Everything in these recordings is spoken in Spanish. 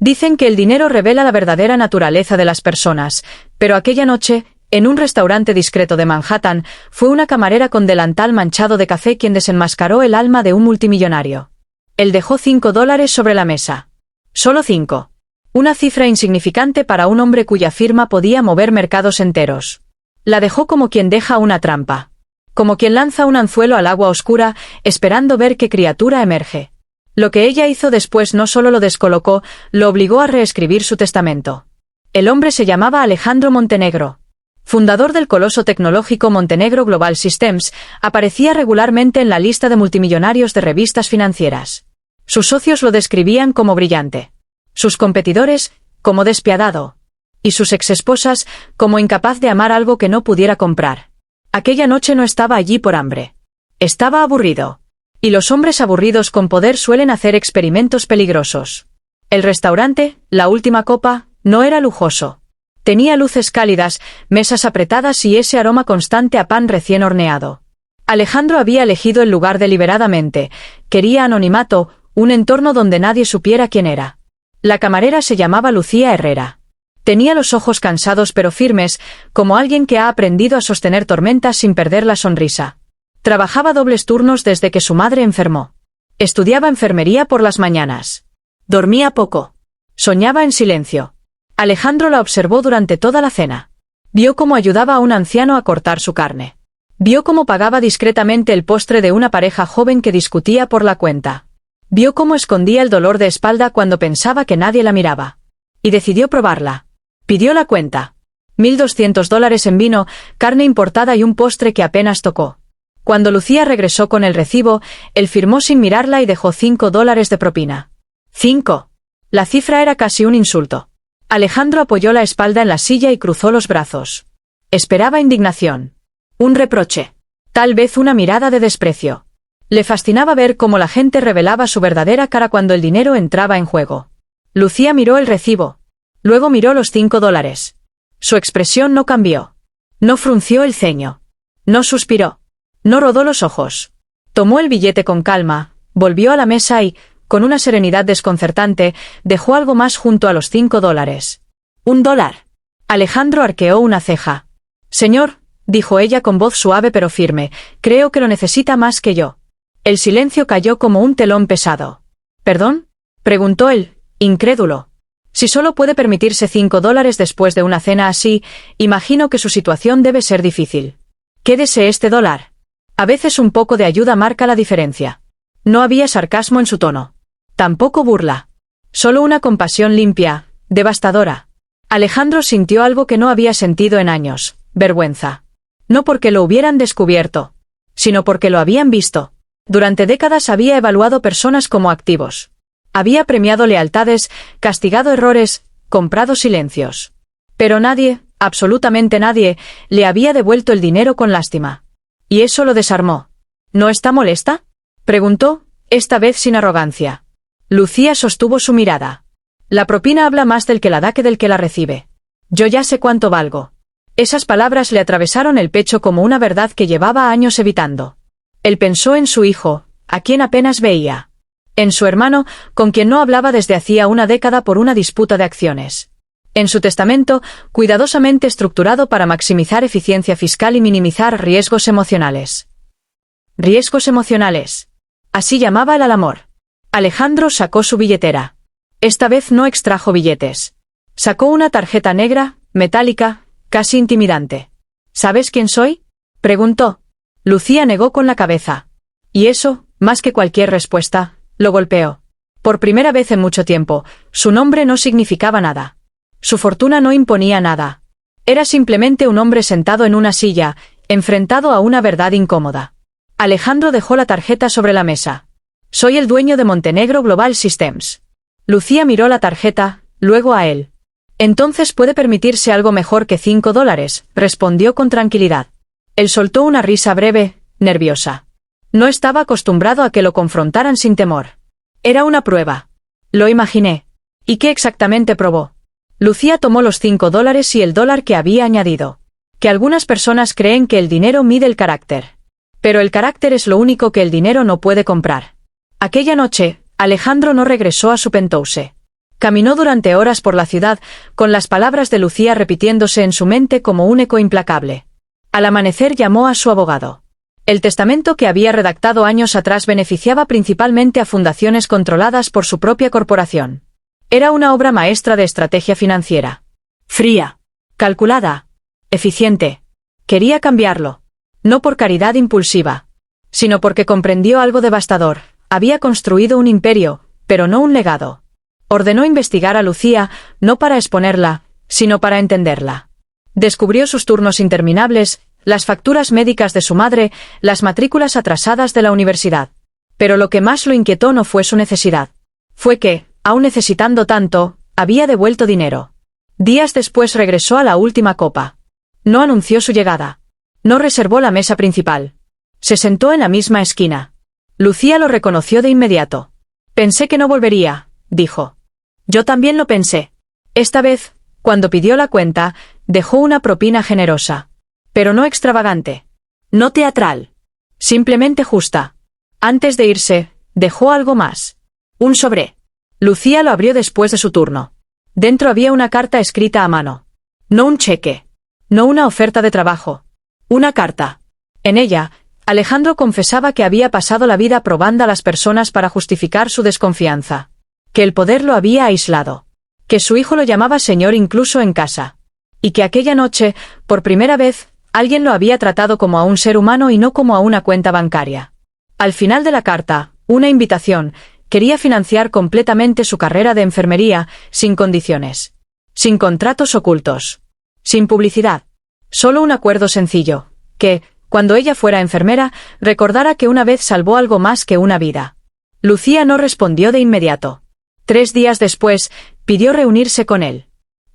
Dicen que el dinero revela la verdadera naturaleza de las personas, pero aquella noche, en un restaurante discreto de Manhattan, fue una camarera con delantal manchado de café quien desenmascaró el alma de un multimillonario. Él dejó $5 sobre la mesa. Solo 5. Una cifra insignificante para un hombre cuya firma podía mover mercados enteros. La dejó como quien deja una trampa. Como quien lanza un anzuelo al agua oscura, esperando ver qué criatura emerge. Lo que ella hizo después no solo lo descolocó, lo obligó a reescribir su testamento. El hombre se llamaba Alejandro Montenegro. Fundador del coloso tecnológico Montenegro Global Systems, aparecía regularmente en la lista de multimillonarios de revistas financieras. Sus socios lo describían como brillante. Sus competidores, como despiadado. Y sus exesposas, como incapaz de amar algo que no pudiera comprar. Aquella noche no estaba allí por hambre. Estaba aburrido. Y los hombres aburridos con poder suelen hacer experimentos peligrosos. El restaurante, la última copa, no era lujoso. Tenía luces cálidas, mesas apretadas y ese aroma constante a pan recién horneado. Alejandro había elegido el lugar deliberadamente. Quería anonimato, un entorno donde nadie supiera quién era. La camarera se llamaba Lucía Herrera. Tenía los ojos cansados pero firmes, como alguien que ha aprendido a sostener tormentas sin perder la sonrisa. Trabajaba dobles turnos desde que su madre enfermó. Estudiaba enfermería por las mañanas. Dormía poco. Soñaba en silencio. Alejandro la observó durante toda la cena. Vio cómo ayudaba a un anciano a cortar su carne. Vio cómo pagaba discretamente el postre de una pareja joven que discutía por la cuenta. Vio cómo escondía el dolor de espalda cuando pensaba que nadie la miraba. Y decidió probarla. Pidió la cuenta. $1.200 en vino, carne importada y un postre que apenas tocó. Cuando Lucía regresó con el recibo, él firmó sin mirarla y dejó $5 de propina. 5. La cifra era casi un insulto. Alejandro apoyó la espalda en la silla y cruzó los brazos. Esperaba indignación. Un reproche. Tal vez una mirada de desprecio. Le fascinaba ver cómo la gente revelaba su verdadera cara cuando el dinero entraba en juego. Lucía miró el recibo. Luego miró los $5. Su expresión no cambió. No frunció el ceño. No suspiró. No rodó los ojos. Tomó el billete con calma, volvió a la mesa y, con una serenidad desconcertante, dejó algo más junto a los $5. $1. Alejandro arqueó una ceja. Señor, dijo ella con voz suave pero firme, creo que lo necesita más que yo. El silencio cayó como un telón pesado. ¿Perdón? Preguntó él, incrédulo. Si solo puede permitirse $5 después de una cena así, imagino que su situación debe ser difícil. Quédese este $. A veces un poco de ayuda marca la diferencia. No había sarcasmo en su tono. Tampoco burla. Solo una compasión limpia, devastadora. Alejandro sintió algo que no había sentido en años, vergüenza. No porque lo hubieran descubierto, sino porque lo habían visto. Durante décadas había evaluado personas como activos. Había premiado lealtades, castigado errores, comprado silencios. Pero nadie, absolutamente nadie, le había devuelto el dinero con lástima. Y eso lo desarmó. ¿No está molesta?, preguntó, esta vez sin arrogancia. Lucía sostuvo su mirada. La propina habla más del que la da que del que la recibe. Yo ya sé cuánto valgo. Esas palabras le atravesaron el pecho como una verdad que llevaba años evitando. Él pensó en su hijo, a quien apenas veía. En su hermano, con quien no hablaba desde hacía una década por una disputa de acciones. En su testamento, cuidadosamente estructurado para maximizar eficiencia fiscal y minimizar riesgos emocionales. Riesgos emocionales. Así llamaba él al amor. Alejandro sacó su billetera. Esta vez no extrajo billetes. Sacó una tarjeta negra, metálica, casi intimidante. ¿Sabes quién soy?, preguntó. Lucía negó con la cabeza. Y eso, más que cualquier respuesta, lo golpeó. Por primera vez en mucho tiempo, su nombre no significaba nada. Su fortuna no imponía nada. Era simplemente un hombre sentado en una silla, enfrentado a una verdad incómoda. Alejandro dejó la tarjeta sobre la mesa. Soy el dueño de Montenegro Global Systems. Lucía miró la tarjeta, luego a él. Entonces puede permitirse algo mejor que $5, respondió con tranquilidad. Él soltó una risa breve, nerviosa. No estaba acostumbrado a que lo confrontaran sin temor. Era una prueba. Lo imaginé. ¿Y qué exactamente probó? Lucía tomó los $5 y el dólar que había añadido. Que algunas personas creen que el dinero mide el carácter. Pero el carácter es lo único que el dinero no puede comprar. Aquella noche, Alejandro no regresó a su penthouse. Caminó durante horas por la ciudad, con las palabras de Lucía repitiéndose en su mente como un eco implacable. Al amanecer llamó a su abogado. El testamento que había redactado años atrás beneficiaba principalmente a fundaciones controladas por su propia corporación. Era una obra maestra de estrategia financiera. Fría, calculada, eficiente. Quería cambiarlo. No por caridad impulsiva, sino porque comprendió algo devastador. Había construido un imperio, pero no un legado. Ordenó investigar a Lucía, no para exponerla, sino para entenderla. Descubrió sus turnos interminables, las facturas médicas de su madre, las matrículas atrasadas de la universidad. Pero lo que más lo inquietó no fue su necesidad. Fue que, aun necesitando tanto, había devuelto dinero. Días después regresó a la última copa. No anunció su llegada. No reservó la mesa principal. Se sentó en la misma esquina. Lucía lo reconoció de inmediato. Pensé que no volvería, dijo. Yo también lo pensé. Esta vez, cuando pidió la cuenta, dejó una propina generosa. Pero no extravagante. No teatral. Simplemente justa. Antes de irse, dejó algo más. Un sobre. Lucía lo abrió después de su turno. Dentro había una carta escrita a mano. No un cheque. No una oferta de trabajo. Una carta. En ella, Alejandro confesaba que había pasado la vida probando a las personas para justificar su desconfianza. Que el poder lo había aislado. Que su hijo lo llamaba señor incluso en casa. Y que aquella noche, por primera vez, alguien lo había tratado como a un ser humano y no como a una cuenta bancaria. Al final de la carta, una invitación, quería financiar completamente su carrera de enfermería, sin condiciones. Sin contratos ocultos. Sin publicidad. Solo un acuerdo sencillo, que, cuando ella fuera enfermera, recordara que una vez salvó algo más que una vida. Lucía no respondió de inmediato. 3 días después, pidió reunirse con él.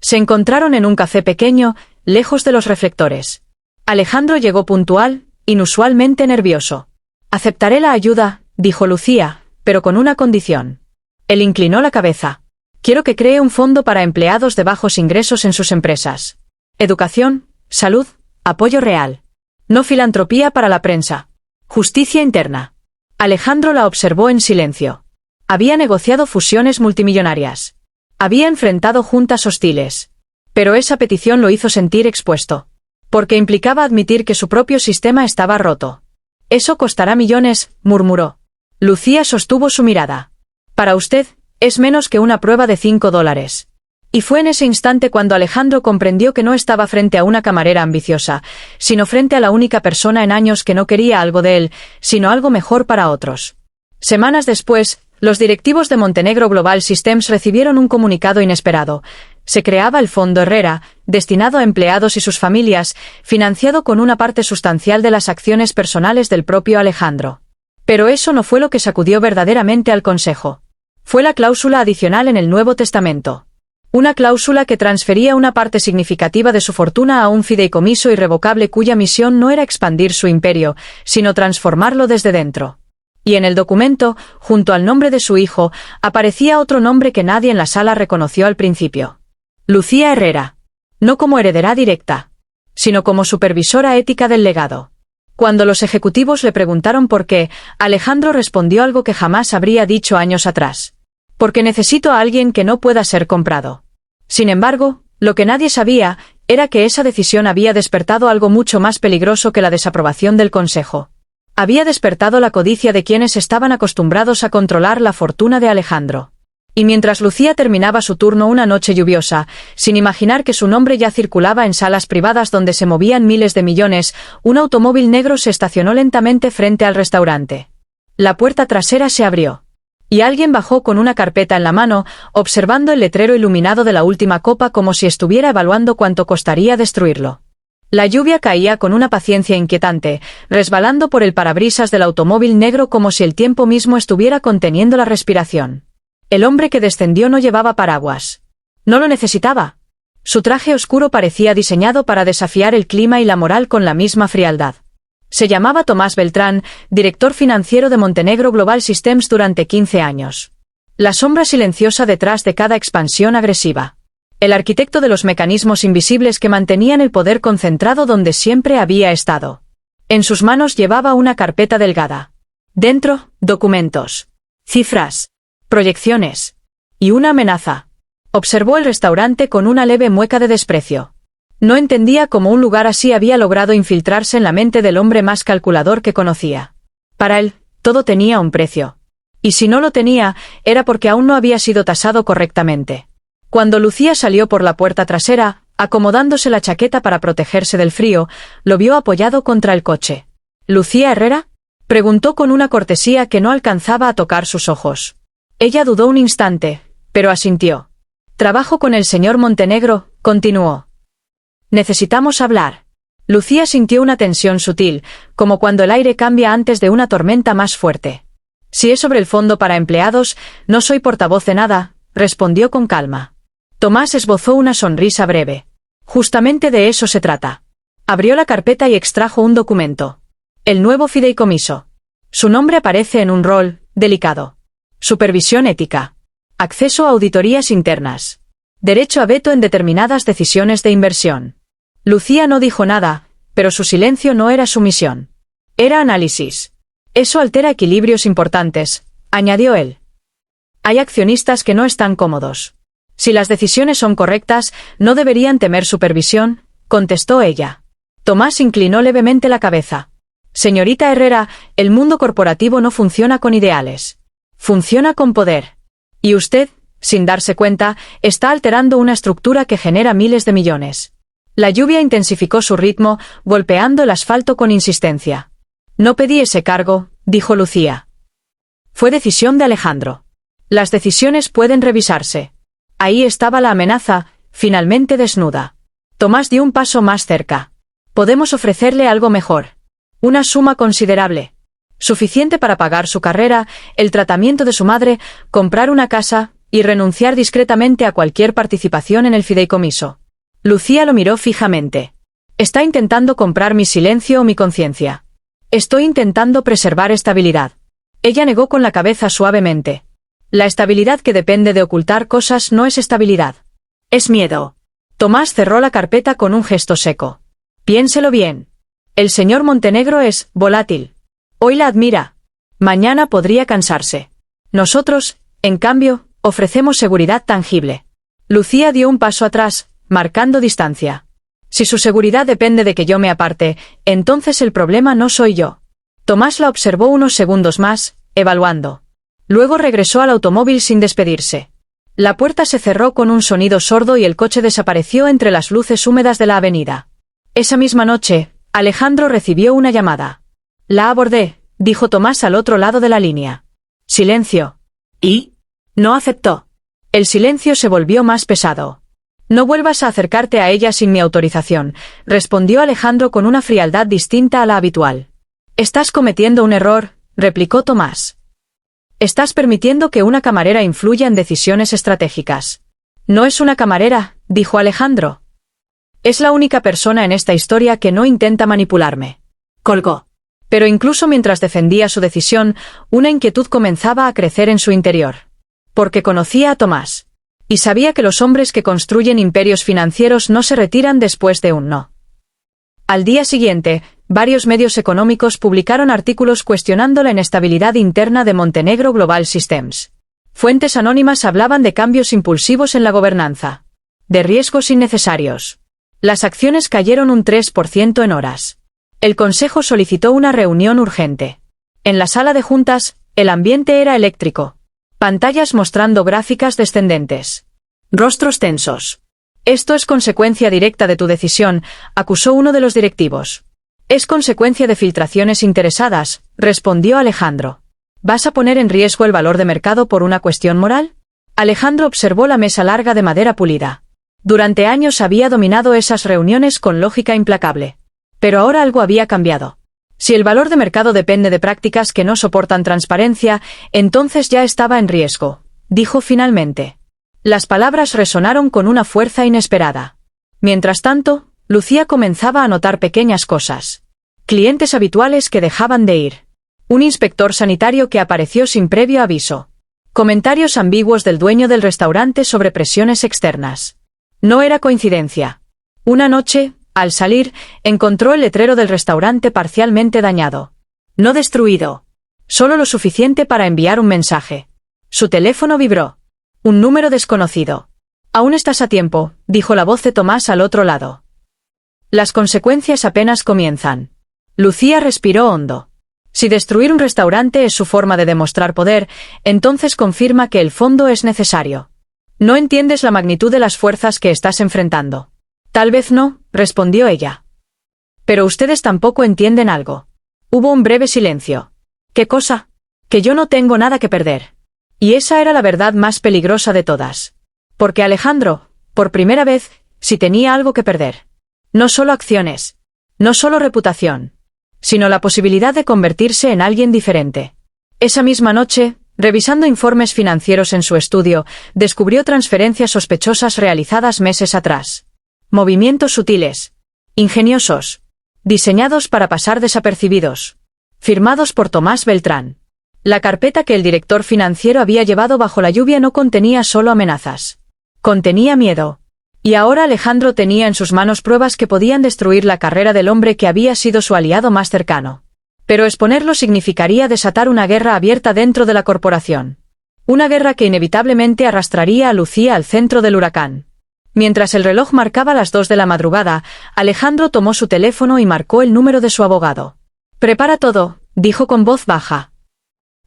Se encontraron en un café pequeño, lejos de los reflectores. Alejandro llegó puntual, inusualmente nervioso. Aceptaré la ayuda, dijo Lucía, pero con una condición. Él inclinó la cabeza. Quiero que cree un fondo para empleados de bajos ingresos en sus empresas. Educación, salud, apoyo real. No filantropía para la prensa. Justicia interna. Alejandro la observó en silencio. Había negociado fusiones multimillonarias. Había enfrentado juntas hostiles. Pero esa petición lo hizo sentir expuesto. Porque implicaba admitir que su propio sistema estaba roto. Eso costará millones, murmuró. Lucía sostuvo su mirada. Para usted, es menos que una prueba de $5. Y fue en ese instante cuando Alejandro comprendió que no estaba frente a una camarera ambiciosa, sino frente a la única persona en años que no quería algo de él, sino algo mejor para otros. Semanas después, los directivos de Montenegro Global Systems recibieron un comunicado inesperado. Se creaba el Fondo Herrera, destinado a empleados y sus familias, financiado con una parte sustancial de las acciones personales del propio Alejandro. Pero eso no fue lo que sacudió verdaderamente al Consejo. Fue la cláusula adicional en el Nuevo Testamento. Una cláusula que transfería una parte significativa de su fortuna a un fideicomiso irrevocable cuya misión no era expandir su imperio, sino transformarlo desde dentro. Y en el documento, junto al nombre de su hijo, aparecía otro nombre que nadie en la sala reconoció al principio. Lucía Herrera. No como heredera directa, sino como supervisora ética del legado. Cuando los ejecutivos le preguntaron por qué, Alejandro respondió algo que jamás habría dicho años atrás. Porque necesito a alguien que no pueda ser comprado. Sin embargo, lo que nadie sabía, era que esa decisión había despertado algo mucho más peligroso que la desaprobación del Consejo. Había despertado la codicia de quienes estaban acostumbrados a controlar la fortuna de Alejandro. Y mientras Lucía terminaba su turno una noche lluviosa, sin imaginar que su nombre ya circulaba en salas privadas donde se movían miles de millones, un automóvil negro se estacionó lentamente frente al restaurante. La puerta trasera se abrió. Y alguien bajó con una carpeta en la mano, observando el letrero iluminado de la última copa como si estuviera evaluando cuánto costaría destruirlo. La lluvia caía con una paciencia inquietante, resbalando por el parabrisas del automóvil negro como si el tiempo mismo estuviera conteniendo la respiración. El hombre que descendió no llevaba paraguas. No lo necesitaba. Su traje oscuro parecía diseñado para desafiar el clima y la moral con la misma frialdad. Se llamaba Tomás Beltrán, director financiero de Montenegro Global Systems durante 15 años. La sombra silenciosa detrás de cada expansión agresiva. El arquitecto de los mecanismos invisibles que mantenían el poder concentrado donde siempre había estado. En sus manos llevaba una carpeta delgada. Dentro, documentos, cifras, proyecciones. Y una amenaza. Observó el restaurante con una leve mueca de desprecio. No entendía cómo un lugar así había logrado infiltrarse en la mente del hombre más calculador que conocía. Para él, todo tenía un precio. Y si no lo tenía, era porque aún no había sido tasado correctamente. Cuando Lucía salió por la puerta trasera, acomodándose la chaqueta para protegerse del frío, lo vio apoyado contra el coche. ¿Lucía Herrera?, preguntó con una cortesía que no alcanzaba a tocar sus ojos. Ella dudó un instante, pero asintió. «Trabajo con el señor Montenegro», continuó. «Necesitamos hablar». Lucía sintió una tensión sutil, como cuando el aire cambia antes de una tormenta más fuerte. «Si es sobre el fondo para empleados, no soy portavoz de nada», respondió con calma. Tomás esbozó una sonrisa breve. «Justamente de eso se trata». Abrió la carpeta y extrajo un documento. El nuevo fideicomiso. Su nombre aparece en un rol delicado. Supervisión ética. Acceso a auditorías internas. Derecho a veto en determinadas decisiones de inversión. Lucía no dijo nada, pero su silencio no era sumisión. Era análisis. Eso altera equilibrios importantes, añadió él. Hay accionistas que no están cómodos. Si las decisiones son correctas, no deberían temer supervisión, contestó ella. Tomás inclinó levemente la cabeza. Señorita Herrera, el mundo corporativo no funciona con ideales. Funciona con poder. Y usted, sin darse cuenta, está alterando una estructura que genera miles de millones. La lluvia intensificó su ritmo, golpeando el asfalto con insistencia. No pedí ese cargo, dijo Lucía. Fue decisión de Alejandro. Las decisiones pueden revisarse. Ahí estaba la amenaza, finalmente desnuda. Tomás dio un paso más cerca. Podemos ofrecerle algo mejor. Una suma considerable. Suficiente para pagar su carrera, el tratamiento de su madre, comprar una casa y renunciar discretamente a cualquier participación en el fideicomiso. Lucía lo miró fijamente. Está intentando comprar mi silencio o mi conciencia. Estoy intentando preservar estabilidad. Ella negó con la cabeza suavemente. La estabilidad que depende de ocultar cosas no es estabilidad. Es miedo. Tomás cerró la carpeta con un gesto seco. Piénselo bien. El señor Montenegro es volátil. Hoy la admira. Mañana podría cansarse. Nosotros, en cambio, ofrecemos seguridad tangible. Lucía dio un paso atrás, marcando distancia. Si su seguridad depende de que yo me aparte, entonces el problema no soy yo. Tomás la observó unos segundos más, evaluando. Luego regresó al automóvil sin despedirse. La puerta se cerró con un sonido sordo y el coche desapareció entre las luces húmedas de la avenida. Esa misma noche, Alejandro recibió una llamada. La abordé, dijo Tomás al otro lado de la línea. Silencio. ¿Y? No aceptó. El silencio se volvió más pesado. No vuelvas a acercarte a ella sin mi autorización, respondió Alejandro con una frialdad distinta a la habitual. Estás cometiendo un error, replicó Tomás. Estás permitiendo que una camarera influya en decisiones estratégicas. No es una camarera, dijo Alejandro. Es la única persona en esta historia que no intenta manipularme. Colgó. Pero incluso mientras defendía su decisión, una inquietud comenzaba a crecer en su interior. Porque conocía a Tomás. Y sabía que los hombres que construyen imperios financieros no se retiran después de un no. Al día siguiente, varios medios económicos publicaron artículos cuestionando la inestabilidad interna de Montenegro Global Systems. Fuentes anónimas hablaban de cambios impulsivos en la gobernanza. De riesgos innecesarios. Las acciones cayeron un 3% en horas. El Consejo solicitó una reunión urgente. En la sala de juntas, el ambiente era eléctrico. Pantallas mostrando gráficas descendentes. Rostros tensos. Esto es consecuencia directa de tu decisión, acusó uno de los directivos. Es consecuencia de filtraciones interesadas, respondió Alejandro. ¿Vas a poner en riesgo el valor de mercado por una cuestión moral? Alejandro observó la mesa larga de madera pulida. Durante años había dominado esas reuniones con lógica implacable. Pero ahora algo había cambiado. Si el valor de mercado depende de prácticas que no soportan transparencia, entonces ya estaba en riesgo, dijo finalmente. Las palabras resonaron con una fuerza inesperada. Mientras tanto, Lucía comenzaba a notar pequeñas cosas. Clientes habituales que dejaban de ir. Un inspector sanitario que apareció sin previo aviso. Comentarios ambiguos del dueño del restaurante sobre presiones externas. No era coincidencia. Una noche, al salir, encontró el letrero del restaurante parcialmente dañado. No destruido. Solo lo suficiente para enviar un mensaje. Su teléfono vibró. Un número desconocido. Aún estás a tiempo, dijo la voz de Tomás al otro lado. Las consecuencias apenas comienzan. Lucía respiró hondo. Si destruir un restaurante es su forma de demostrar poder, entonces confirma que el fondo es necesario. No entiendes la magnitud de las fuerzas que estás enfrentando. Tal vez no, respondió ella. Pero ustedes tampoco entienden algo. Hubo un breve silencio. ¿Qué cosa? Que yo no tengo nada que perder. Y esa era la verdad más peligrosa de todas. Porque Alejandro, por primera vez, sí tenía algo que perder. No solo acciones, no solo reputación, sino la posibilidad de convertirse en alguien diferente. Esa misma noche, revisando informes financieros en su estudio, descubrió transferencias sospechosas realizadas meses atrás. Movimientos sutiles, ingeniosos, diseñados para pasar desapercibidos, firmados por Tomás Beltrán. La carpeta que el director financiero había llevado bajo la lluvia no contenía solo amenazas. Contenía miedo. Y ahora Alejandro tenía en sus manos pruebas que podían destruir la carrera del hombre que había sido su aliado más cercano. Pero exponerlo significaría desatar una guerra abierta dentro de la corporación. Una guerra que inevitablemente arrastraría a Lucía al centro del huracán. Mientras el reloj marcaba las 2 de la madrugada, Alejandro tomó su teléfono y marcó el número de su abogado. «Prepara todo», dijo con voz baja.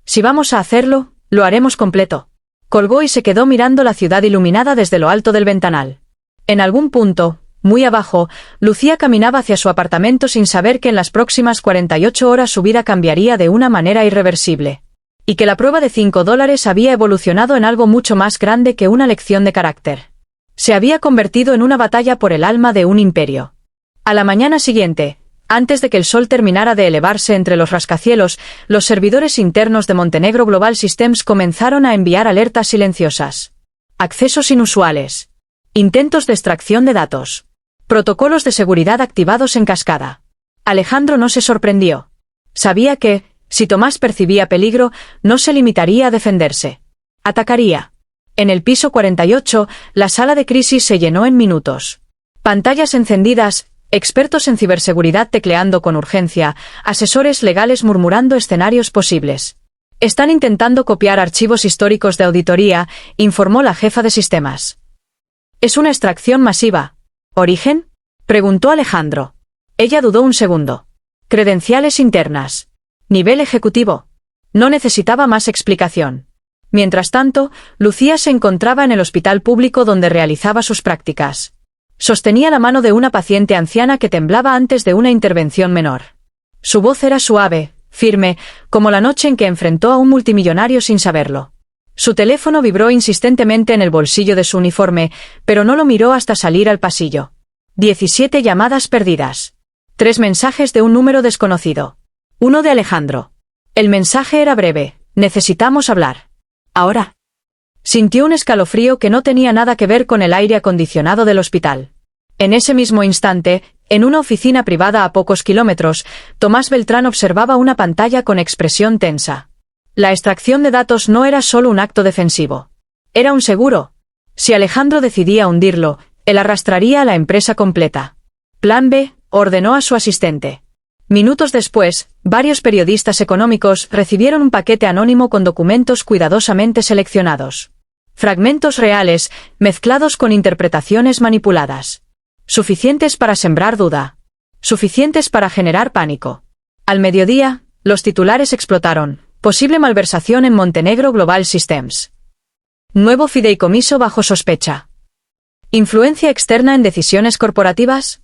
«Si vamos a hacerlo, lo haremos completo». Colgó y se quedó mirando la ciudad iluminada desde lo alto del ventanal. En algún punto, muy abajo, Lucía caminaba hacia su apartamento sin saber que en las próximas 48 horas su vida cambiaría de una manera irreversible. Y que la prueba de $5 había evolucionado en algo mucho más grande que una lección de carácter. Se había convertido en una batalla por el alma de un imperio. A la mañana siguiente, antes de que el sol terminara de elevarse entre los rascacielos, los servidores internos de Montenegro Global Systems comenzaron a enviar alertas silenciosas. Accesos inusuales. Intentos de extracción de datos. Protocolos de seguridad activados en cascada. Alejandro no se sorprendió. Sabía que, si Tomás percibía peligro, no se limitaría a defenderse. Atacaría. En el piso 48, la sala de crisis se llenó en minutos. Pantallas encendidas, expertos en ciberseguridad tecleando con urgencia, asesores legales murmurando escenarios posibles. Están intentando copiar archivos históricos de auditoría, informó la jefa de sistemas. «Es una extracción masiva. ¿Origen?», preguntó Alejandro. Ella dudó un segundo. «Credenciales internas. Nivel ejecutivo». No necesitaba más explicación. Mientras tanto, Lucía se encontraba en el hospital público donde realizaba sus prácticas. Sostenía la mano de una paciente anciana que temblaba antes de una intervención menor. Su voz era suave, firme, como la noche en que enfrentó a un multimillonario sin saberlo. Su teléfono vibró insistentemente en el bolsillo de su uniforme, pero no lo miró hasta salir al pasillo. 17 llamadas perdidas. 3 mensajes de un número desconocido. Uno de Alejandro. El mensaje era breve: «Necesitamos hablar. Ahora». Sintió un escalofrío que no tenía nada que ver con el aire acondicionado del hospital. En ese mismo instante, en una oficina privada a pocos kilómetros, Tomás Beltrán observaba una pantalla con expresión tensa. La extracción de datos no era solo un acto defensivo. Era un seguro. Si Alejandro decidía hundirlo, él arrastraría a la empresa completa. Plan B, ordenó a su asistente. Minutos después, varios periodistas económicos recibieron un paquete anónimo con documentos cuidadosamente seleccionados. Fragmentos reales, mezclados con interpretaciones manipuladas. Suficientes para sembrar duda. Suficientes para generar pánico. Al mediodía, los titulares explotaron. Posible malversación en Montenegro Global Systems. Nuevo fideicomiso bajo sospecha. ¿Influencia externa en decisiones corporativas?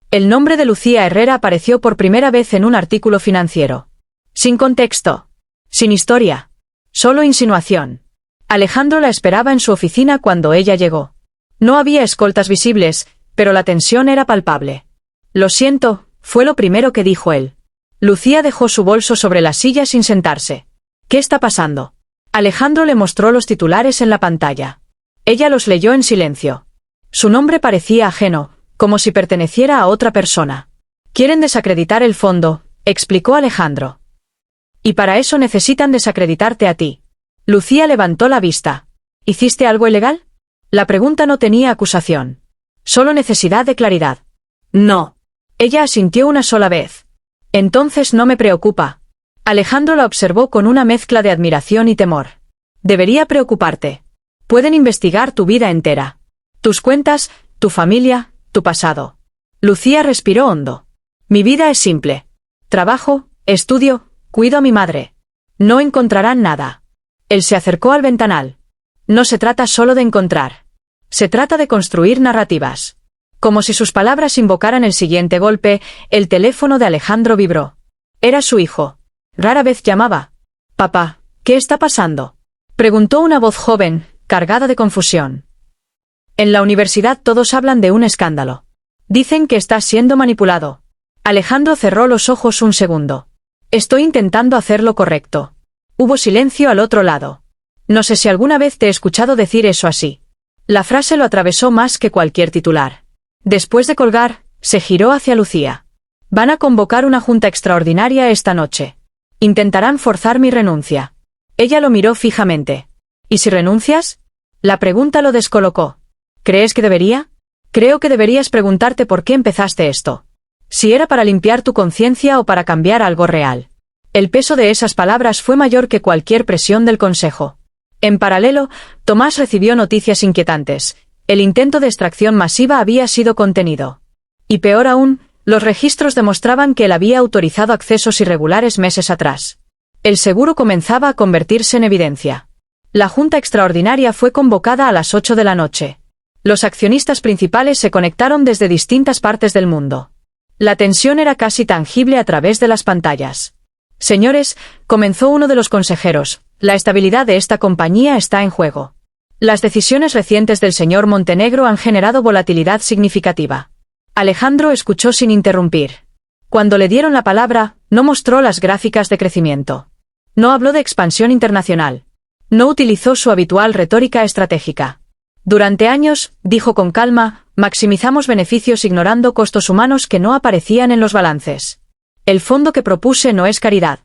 El nombre de Lucía Herrera apareció por primera vez en un artículo financiero. Sin contexto. Sin historia. Solo insinuación. Alejandro la esperaba en su oficina cuando ella llegó. No había escoltas visibles, pero la tensión era palpable. «Lo siento», fue lo primero que dijo él. Lucía dejó su bolso sobre la silla sin sentarse. «¿Qué está pasando?». Alejandro le mostró los titulares en la pantalla. Ella los leyó en silencio. Su nombre parecía ajeno, como si perteneciera a otra persona. «Quieren desacreditar el fondo», explicó Alejandro. «Y para eso necesitan desacreditarte a ti». Lucía levantó la vista. «¿Hiciste algo ilegal?». La pregunta no tenía acusación. Solo necesidad de claridad. «No». Ella asintió una sola vez. «Entonces no me preocupa». Alejandro la observó con una mezcla de admiración y temor. «Debería preocuparte. Pueden investigar tu vida entera. Tus cuentas, tu familia, tu pasado. Lucía respiró hondo. Mi vida es simple. Trabajo, estudio, cuido a mi madre. No encontrarán nada. Él se acercó al ventanal. No se trata solo de encontrar. Se trata de construir narrativas. Como si sus palabras invocaran el siguiente golpe, el teléfono de Alejandro vibró. Era su hijo. Rara vez llamaba. Papá, ¿qué está pasando?, preguntó una voz joven, cargada de confusión. En la universidad todos hablan de un escándalo. Dicen que estás siendo manipulado. Alejandro cerró los ojos un segundo. Estoy intentando hacer lo correcto. Hubo silencio al otro lado. No sé si alguna vez te he escuchado decir eso así. La frase lo atravesó más que cualquier titular. Después de colgar, se giró hacia Lucía. Van a convocar una junta extraordinaria esta noche. Intentarán forzar mi renuncia. Ella lo miró fijamente. ¿Y si renuncias? La pregunta lo descolocó. ¿Crees que debería? Creo que deberías preguntarte por qué empezaste esto. Si era para limpiar tu conciencia o para cambiar algo real. El peso de esas palabras fue mayor que cualquier presión del consejo. En paralelo, Tomás recibió noticias inquietantes. El intento de extracción masiva había sido contenido. Y peor aún, los registros demostraban que él había autorizado accesos irregulares meses atrás. El seguro comenzaba a convertirse en evidencia. La junta extraordinaria fue convocada a las 8 de la noche. Los accionistas principales se conectaron desde distintas partes del mundo. La tensión era casi tangible a través de las pantallas. Señores, comenzó uno de los consejeros, la estabilidad de esta compañía está en juego. Las decisiones recientes del señor Montenegro han generado volatilidad significativa. Alejandro escuchó sin interrumpir. Cuando le dieron la palabra, no mostró las gráficas de crecimiento. No habló de expansión internacional. No utilizó su habitual retórica estratégica. Durante años, dijo con calma, maximizamos beneficios ignorando costos humanos que no aparecían en los balances. El fondo que propuse no es caridad.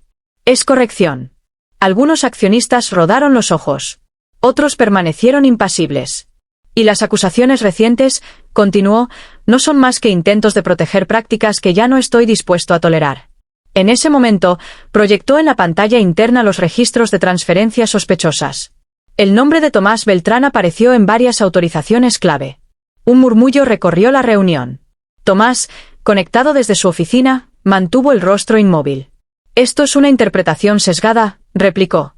Es corrección. Algunos accionistas rodaron los ojos. Otros permanecieron impasibles. Y las acusaciones recientes, continuó, no son más que intentos de proteger prácticas que ya no estoy dispuesto a tolerar. En ese momento, proyectó en la pantalla interna los registros de transferencias sospechosas. El nombre de Tomás Beltrán apareció en varias autorizaciones clave. Un murmullo recorrió la reunión. Tomás, conectado desde su oficina, mantuvo el rostro inmóvil. Esto es una interpretación sesgada, replicó.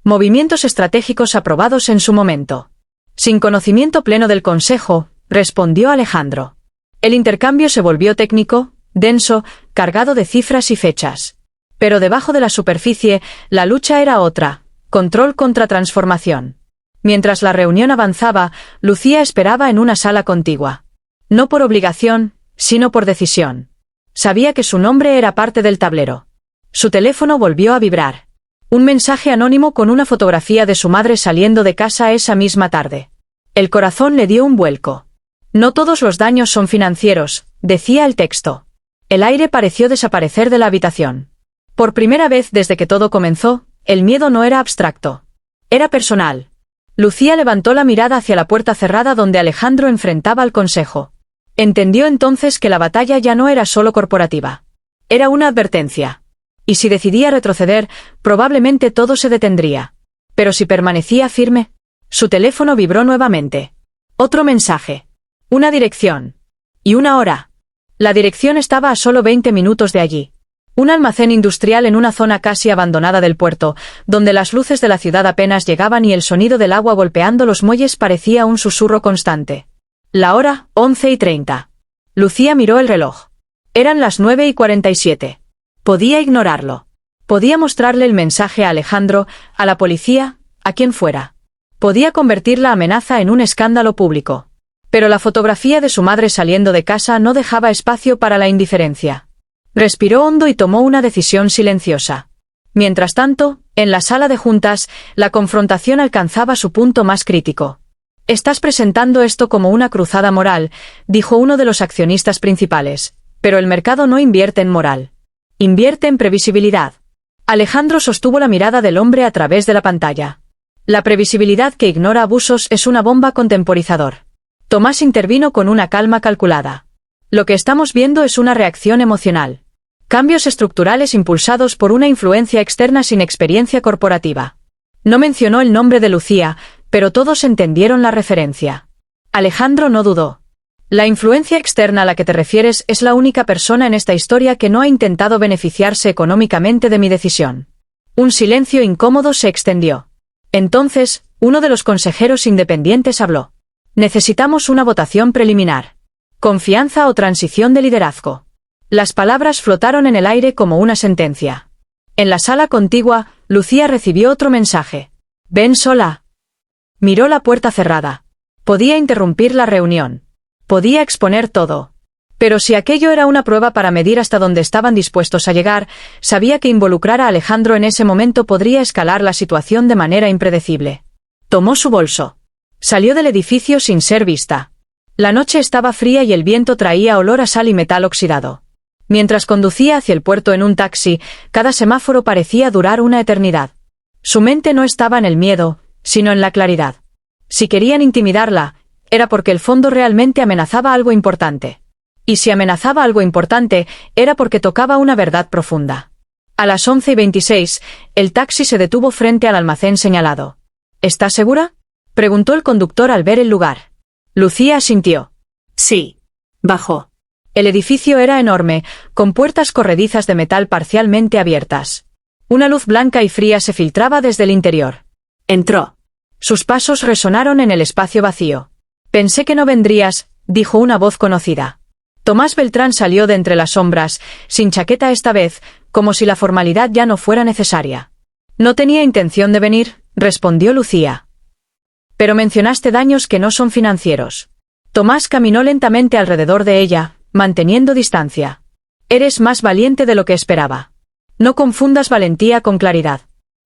Movimientos estratégicos aprobados en su momento. Sin conocimiento pleno del consejo, respondió Alejandro. El intercambio se volvió técnico, denso, cargado de cifras y fechas. Pero debajo de la superficie, la lucha era otra, control contra transformación. Mientras la reunión avanzaba, Lucía esperaba en una sala contigua. No por obligación, sino por decisión. Sabía que su nombre era parte del tablero. Su teléfono volvió a vibrar. Un mensaje anónimo con una fotografía de su madre saliendo de casa esa misma tarde. El corazón le dio un vuelco. No todos los daños son financieros, decía el texto. El aire pareció desaparecer de la habitación. Por primera vez desde que todo comenzó, el miedo no era abstracto. Era personal. Lucía levantó la mirada hacia la puerta cerrada donde Alejandro enfrentaba al consejo. Entendió entonces que la batalla ya no era solo corporativa. Era una advertencia. Y si decidía retroceder, probablemente todo se detendría. Pero si permanecía firme, su teléfono vibró nuevamente. Otro mensaje. Una dirección. Y una hora. La dirección estaba a solo 20 minutos de allí. Un almacén industrial en una zona casi abandonada del puerto, donde las luces de la ciudad apenas llegaban y el sonido del agua golpeando los muelles parecía un susurro constante. La hora, 11:30. Lucía miró el reloj. Eran las 9:47. Podía ignorarlo. Podía mostrarle el mensaje a Alejandro, a la policía, a quien fuera. Podía convertir la amenaza en un escándalo público. Pero la fotografía de su madre saliendo de casa no dejaba espacio para la indiferencia. Respiró hondo y tomó una decisión silenciosa. Mientras tanto, en la sala de juntas, la confrontación alcanzaba su punto más crítico. «Estás presentando esto como una cruzada moral», dijo uno de los accionistas principales. «Pero el mercado no invierte en moral. Invierte en previsibilidad». Alejandro sostuvo la mirada del hombre a través de la pantalla. La previsibilidad que ignora abusos es una bomba con temporizador. Tomás intervino con una calma calculada. Lo que estamos viendo es una reacción emocional. Cambios estructurales impulsados por una influencia externa sin experiencia corporativa. No mencionó el nombre de Lucía, pero todos entendieron la referencia. Alejandro no dudó. La influencia externa a la que te refieres es la única persona en esta historia que no ha intentado beneficiarse económicamente de mi decisión. Un silencio incómodo se extendió. Entonces, uno de los consejeros independientes habló. Necesitamos una votación preliminar. ¿Confianza o transición de liderazgo? Las palabras flotaron en el aire como una sentencia. En la sala contigua, Lucía recibió otro mensaje. «Ven sola». Miró la puerta cerrada. Podía interrumpir la reunión. Podía exponer todo. Pero si aquello era una prueba para medir hasta dónde estaban dispuestos a llegar, sabía que involucrar a Alejandro en ese momento podría escalar la situación de manera impredecible. Tomó su bolso. Salió del edificio sin ser vista. La noche estaba fría y el viento traía olor a sal y metal oxidado. Mientras conducía hacia el puerto en un taxi, cada semáforo parecía durar una eternidad. Su mente no estaba en el miedo, sino en la claridad. Si querían intimidarla, era porque el fondo realmente amenazaba algo importante. Y si amenazaba algo importante, era porque tocaba una verdad profunda. A las 11:26, el taxi se detuvo frente al almacén señalado. ¿Estás segura?, preguntó el conductor al ver el lugar. Lucía asintió. Sí. Bajó. El edificio era enorme, con puertas corredizas de metal parcialmente abiertas. Una luz blanca y fría se filtraba desde el interior. Entró. Sus pasos resonaron en el espacio vacío. Pensé que no vendrías, dijo una voz conocida. Tomás Beltrán salió de entre las sombras, sin chaqueta esta vez, como si la formalidad ya no fuera necesaria. No tenía intención de venir, respondió Lucía. Pero mencionaste daños que no son financieros. Tomás caminó lentamente alrededor de ella, manteniendo distancia. Eres más valiente de lo que esperaba. No confundas valentía con claridad.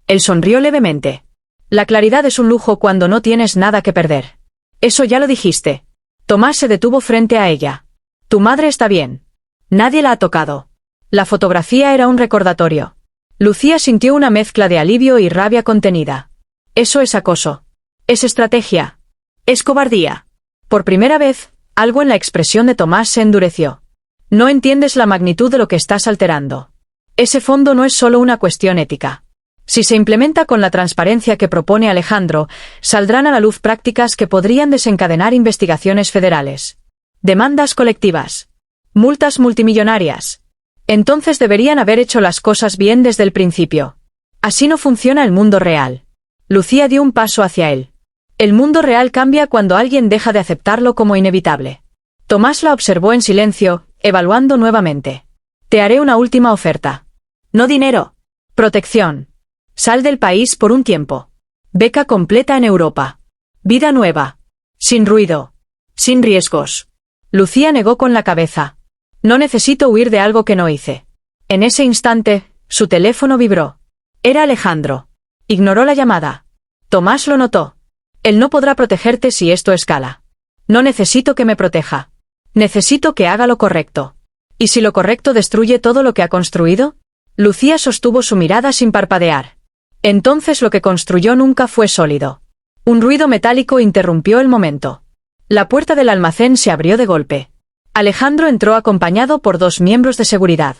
Él sonrió levemente. La claridad es un lujo cuando no tienes nada que perder. Eso ya lo dijiste. Tomás se detuvo frente a ella. Tu madre está bien. Nadie la ha tocado. La fotografía era un recordatorio. Lucía sintió una mezcla de alivio y rabia contenida. Eso es acoso. Es estrategia. Es cobardía. Por primera vez, algo en la expresión de Tomás se endureció. No entiendes la magnitud de lo que estás alterando. Ese fondo no es solo una cuestión ética. Si se implementa con la transparencia que propone Alejandro, saldrán a la luz prácticas que podrían desencadenar investigaciones federales. Demandas colectivas. Multas multimillonarias. Entonces deberían haber hecho las cosas bien desde el principio. Así no funciona el mundo real. Lucía dio un paso hacia él. El mundo real cambia cuando alguien deja de aceptarlo como inevitable. Tomás la observó en silencio, evaluando nuevamente. Te haré una última oferta. No dinero. Protección. Sal del país por un tiempo. Beca completa en Europa. Vida nueva. Sin ruido. Sin riesgos. Lucía negó con la cabeza. No necesito huir de algo que no hice. En ese instante, su teléfono vibró. Era Alejandro. Ignoró la llamada. Tomás lo notó. Él no podrá protegerte si esto escala. No necesito que me proteja. Necesito que haga lo correcto. ¿Y si lo correcto destruye todo lo que ha construido? Lucía sostuvo su mirada sin parpadear. Entonces lo que construyó nunca fue sólido. Un ruido metálico interrumpió el momento. La puerta del almacén se abrió de golpe. Alejandro entró acompañado por 2 miembros de seguridad.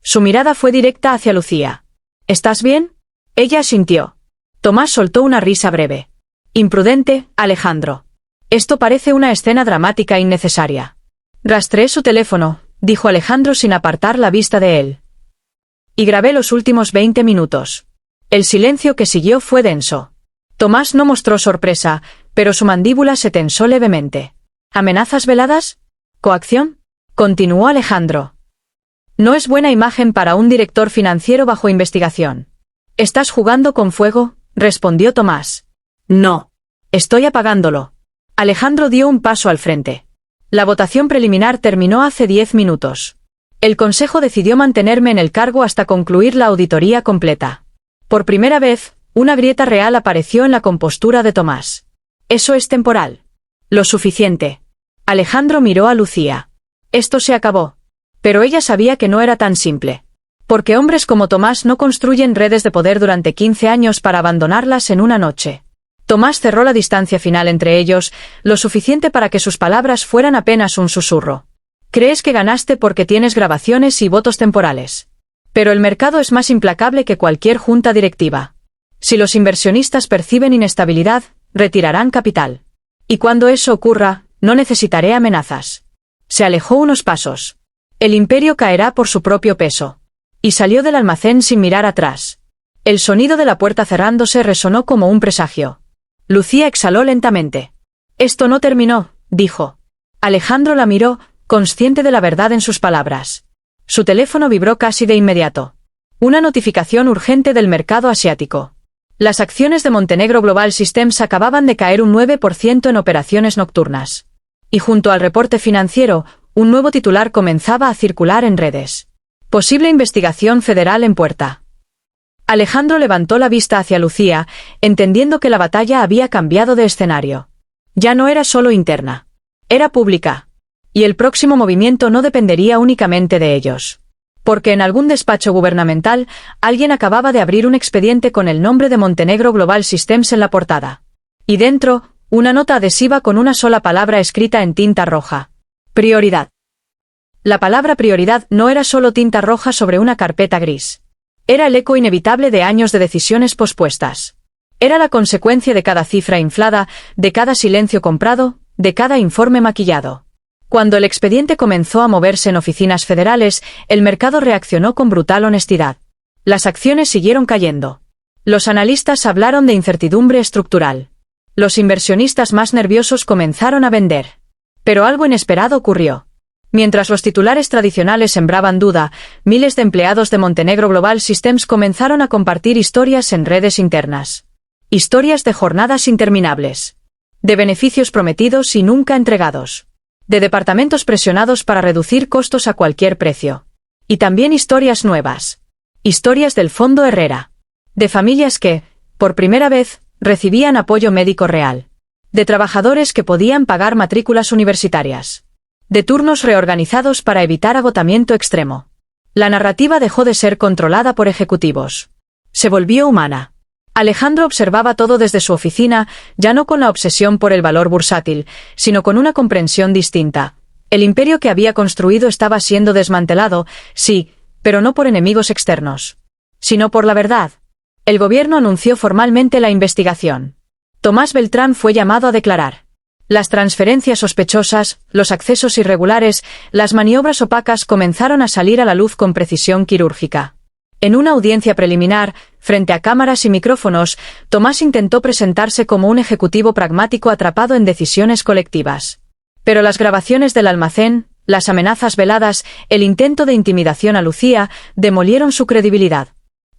Su mirada fue directa hacia Lucía. ¿Estás bien? Ella asintió. Tomás soltó una risa breve. Imprudente, Alejandro. Esto parece una escena dramática innecesaria. Rastreé su teléfono, dijo Alejandro sin apartar la vista de él. Y grabé los últimos 20 minutos. El silencio que siguió fue denso. Tomás no mostró sorpresa, pero su mandíbula se tensó levemente. ¿Amenazas veladas? ¿Coacción? Continuó Alejandro. No es buena imagen para un director financiero bajo investigación. ¿Estás jugando con fuego?, respondió Tomás. No. Estoy apagándolo. Alejandro dio un paso al frente. La votación preliminar terminó hace 10 minutos. El Consejo decidió mantenerme en el cargo hasta concluir la auditoría completa. Por primera vez, una grieta real apareció en la compostura de Tomás. Eso es temporal. Lo suficiente. Alejandro miró a Lucía. Esto se acabó. Pero ella sabía que no era tan simple. Porque hombres como Tomás no construyen redes de poder durante 15 años para abandonarlas en una noche. Tomás cerró la distancia final entre ellos, lo suficiente para que sus palabras fueran apenas un susurro. Crees que ganaste porque tienes grabaciones y votos temporales. Pero el mercado es más implacable que cualquier junta directiva. Si los inversionistas perciben inestabilidad, retirarán capital. Y cuando eso ocurra, no necesitaré amenazas. Se alejó unos pasos. El imperio caerá por su propio peso. Y salió del almacén sin mirar atrás. El sonido de la puerta cerrándose resonó como un presagio. Lucía exhaló lentamente. Esto no terminó, dijo. Alejandro la miró, consciente de la verdad en sus palabras. Su teléfono vibró casi de inmediato. Una notificación urgente del mercado asiático. Las acciones de Montenegro Global Systems acababan de caer un 9% en operaciones nocturnas. Y junto al reporte financiero, un nuevo titular comenzaba a circular en redes. Posible investigación federal en puerta. Alejandro levantó la vista hacia Lucía, entendiendo que la batalla había cambiado de escenario. Ya no era solo interna. Era pública. Y el próximo movimiento no dependería únicamente de ellos. Porque en algún despacho gubernamental, alguien acababa de abrir un expediente con el nombre de Montenegro Global Systems en la portada. Y dentro, una nota adhesiva con una sola palabra escrita en tinta roja. Prioridad. La palabra prioridad no era solo tinta roja sobre una carpeta gris. Era el eco inevitable de años de decisiones pospuestas. Era la consecuencia de cada cifra inflada, de cada silencio comprado, de cada informe maquillado. Cuando el expediente comenzó a moverse en oficinas federales, el mercado reaccionó con brutal honestidad. Las acciones siguieron cayendo. Los analistas hablaron de incertidumbre estructural. Los inversionistas más nerviosos comenzaron a vender. Pero algo inesperado ocurrió. Mientras los titulares tradicionales sembraban duda, miles de empleados de Montenegro Global Systems comenzaron a compartir historias en redes internas. Historias de jornadas interminables. De beneficios prometidos y nunca entregados. De departamentos presionados para reducir costos a cualquier precio. Y también historias nuevas. Historias del Fondo Herrera. De familias que, por primera vez, recibían apoyo médico real. De trabajadores que podían pagar matrículas universitarias. De turnos reorganizados para evitar agotamiento extremo. La narrativa dejó de ser controlada por ejecutivos. Se volvió humana. Alejandro observaba todo desde su oficina, ya no con la obsesión por el valor bursátil, sino con una comprensión distinta. El imperio que había construido estaba siendo desmantelado, sí, pero no por enemigos externos, sino por la verdad. El gobierno anunció formalmente la investigación. Tomás Beltrán fue llamado a declarar. Las transferencias sospechosas, los accesos irregulares, las maniobras opacas comenzaron a salir a la luz con precisión quirúrgica. En una audiencia preliminar, frente a cámaras y micrófonos, Tomás intentó presentarse como un ejecutivo pragmático atrapado en decisiones colectivas. Pero las grabaciones del almacén, las amenazas veladas, el intento de intimidación a Lucía, demolieron su credibilidad.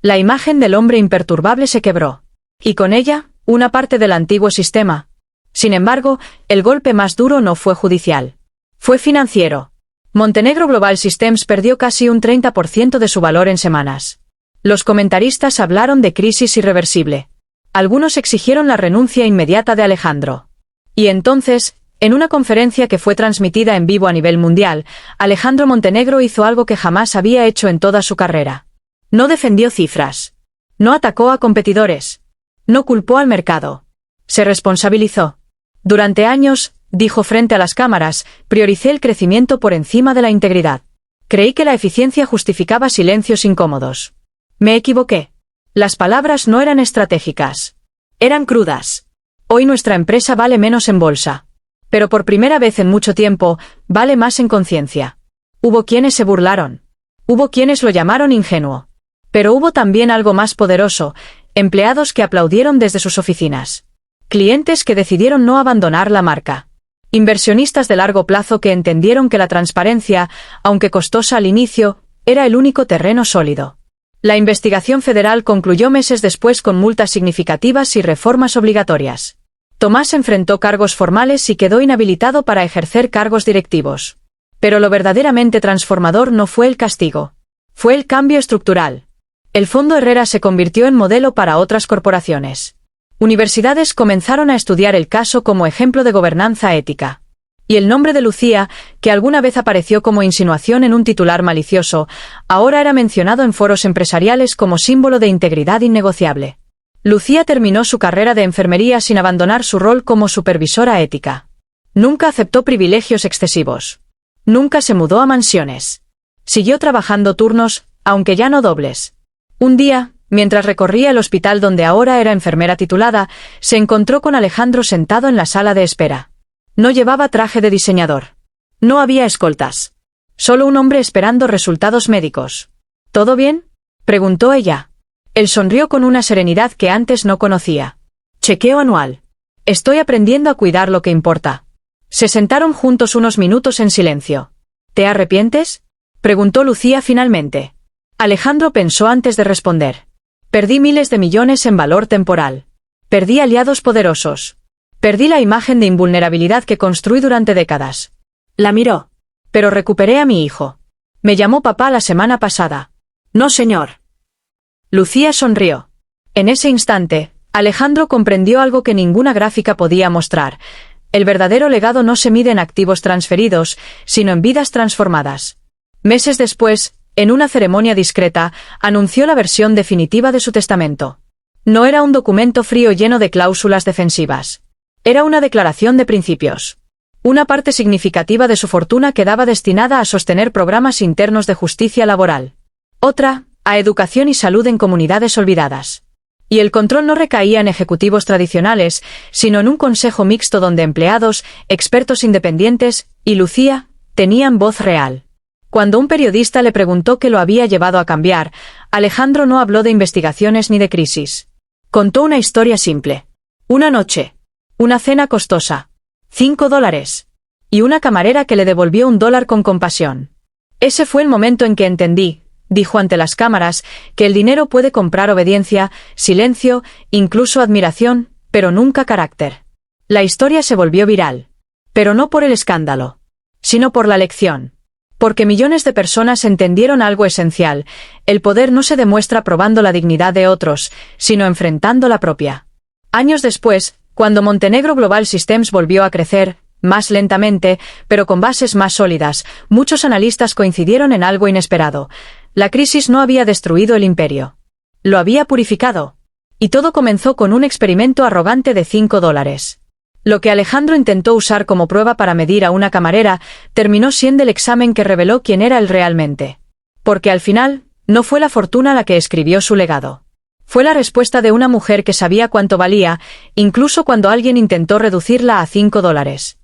La imagen del hombre imperturbable se quebró. Y con ella, una parte del antiguo sistema. Sin embargo, el golpe más duro no fue judicial. Fue financiero. Montenegro Global Systems perdió casi un 30% de su valor en semanas. Los comentaristas hablaron de crisis irreversible. Algunos exigieron la renuncia inmediata de Alejandro. Y entonces, en una conferencia que fue transmitida en vivo a nivel mundial, Alejandro Montenegro hizo algo que jamás había hecho en toda su carrera. No defendió cifras. No atacó a competidores. No culpó al mercado. Se responsabilizó. Durante años, dijo frente a las cámaras, prioricé el crecimiento por encima de la integridad. Creí que la eficiencia justificaba silencios incómodos. Me equivoqué. Las palabras no eran estratégicas. Eran crudas. Hoy nuestra empresa vale menos en bolsa. Pero por primera vez en mucho tiempo, vale más en conciencia. Hubo quienes se burlaron. Hubo quienes lo llamaron ingenuo. Pero hubo también algo más poderoso, empleados que aplaudieron desde sus oficinas. Clientes que decidieron no abandonar la marca. Inversionistas de largo plazo que entendieron que la transparencia, aunque costosa al inicio, era el único terreno sólido. La investigación federal concluyó meses después con multas significativas y reformas obligatorias. Tomás enfrentó cargos formales y quedó inhabilitado para ejercer cargos directivos. Pero lo verdaderamente transformador no fue el castigo. Fue el cambio estructural. El Fondo Herrera se convirtió en modelo para otras corporaciones. Universidades comenzaron a estudiar el caso como ejemplo de gobernanza ética. Y el nombre de Lucía, que alguna vez apareció como insinuación en un titular malicioso, ahora era mencionado en foros empresariales como símbolo de integridad innegociable. Lucía terminó su carrera de enfermería sin abandonar su rol como supervisora ética. Nunca aceptó privilegios excesivos. Nunca se mudó a mansiones. Siguió trabajando turnos, aunque ya no dobles. Un día, mientras recorría el hospital donde ahora era enfermera titulada, se encontró con Alejandro sentado en la sala de espera. No llevaba traje de diseñador. No había escoltas. Solo un hombre esperando resultados médicos. ¿Todo bien?, preguntó ella. Él sonrió con una serenidad que antes no conocía. Chequeo anual. Estoy aprendiendo a cuidar lo que importa. Se sentaron juntos unos minutos en silencio. ¿Te arrepientes?, preguntó Lucía finalmente. Alejandro pensó antes de responder. Perdí miles de millones en valor temporal. Perdí aliados poderosos. Perdí la imagen de invulnerabilidad que construí durante décadas. La miró. Pero recuperé a mi hijo. Me llamó papá la semana pasada. No, señor. Lucía sonrió. En ese instante, Alejandro comprendió algo que ninguna gráfica podía mostrar. El verdadero legado no se mide en activos transferidos, sino en vidas transformadas. Meses después, en una ceremonia discreta, anunció la versión definitiva de su testamento. No era un documento frío lleno de cláusulas defensivas. Era una declaración de principios. Una parte significativa de su fortuna quedaba destinada a sostener programas internos de justicia laboral. Otra, a educación y salud en comunidades olvidadas. Y el control no recaía en ejecutivos tradicionales, sino en un consejo mixto donde empleados, expertos independientes y Lucía tenían voz real. Cuando un periodista le preguntó qué lo había llevado a cambiar, Alejandro no habló de investigaciones ni de crisis. Contó una historia simple. Una noche. Una cena costosa. $5. Y una camarera que le devolvió $1 con compasión. Ese fue el momento en que entendí, dijo ante las cámaras, que el dinero puede comprar obediencia, silencio, incluso admiración, pero nunca carácter. La historia se volvió viral. Pero no por el escándalo, sino por la lección. Porque millones de personas entendieron algo esencial: el poder no se demuestra probando la dignidad de otros, sino enfrentando la propia. Años después, cuando Montenegro Global Systems volvió a crecer, más lentamente, pero con bases más sólidas, muchos analistas coincidieron en algo inesperado. La crisis no había destruido el imperio. Lo había purificado. Y todo comenzó con un experimento arrogante de $5. Lo que Alejandro intentó usar como prueba para medir a una camarera, terminó siendo el examen que reveló quién era él realmente. Porque al final, no fue la fortuna la que escribió su legado. Fue la respuesta de una mujer que sabía cuánto valía, incluso cuando alguien intentó reducirla a $5.